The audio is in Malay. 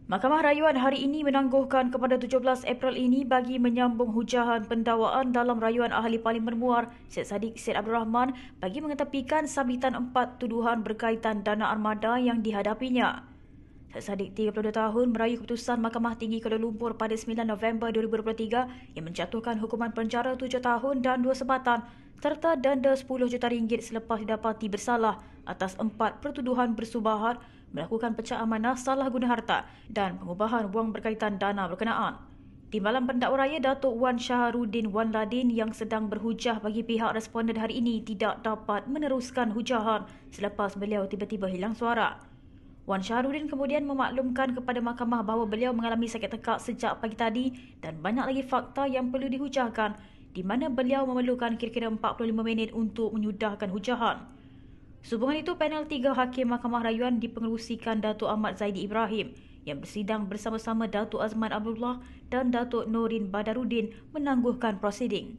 Mahkamah Rayuan hari ini menangguhkan kepada 17 April ini bagi menyambung hujahan pendakwaan dalam rayuan Ahli Parlimen Muar Syed Saddiq Syed Abdul Rahman bagi mengetepikan sabitan 4 tuduhan berkaitan dana armada yang dihadapinya. Syed Saddiq, 32 tahun, merayu keputusan Mahkamah Tinggi Kuala Lumpur pada 9 November 2023 yang menjatuhkan hukuman penjara 7 tahun dan 2 sebatan serta denda 10 juta ringgit selepas didapati bersalah atas 4 pertuduhan bersubahat, melakukan pecah amanah salah guna harta dan pengubahan wang berkaitan dana berkenaan. Timbalan pendakwa raya Datuk Wan Syahrudin Wan Ladin yang sedang berhujah bagi pihak responden hari ini tidak dapat meneruskan hujahan selepas beliau tiba-tiba hilang suara. Wan Syahrudin kemudian memaklumkan kepada mahkamah bahawa beliau mengalami sakit tekak sejak pagi tadi dan banyak lagi fakta yang perlu dihujahkan, di mana beliau memerlukan kira-kira 45 minit untuk menyudahkan hujahan. Sehubungan itu, panel 3 Hakim Mahkamah Rayuan dipengerusikan Datuk Ahmad Zaidi Ibrahim yang bersidang bersama-sama Datuk Azman Abdullah dan Datuk Norin Badaruddin menangguhkan prosiding.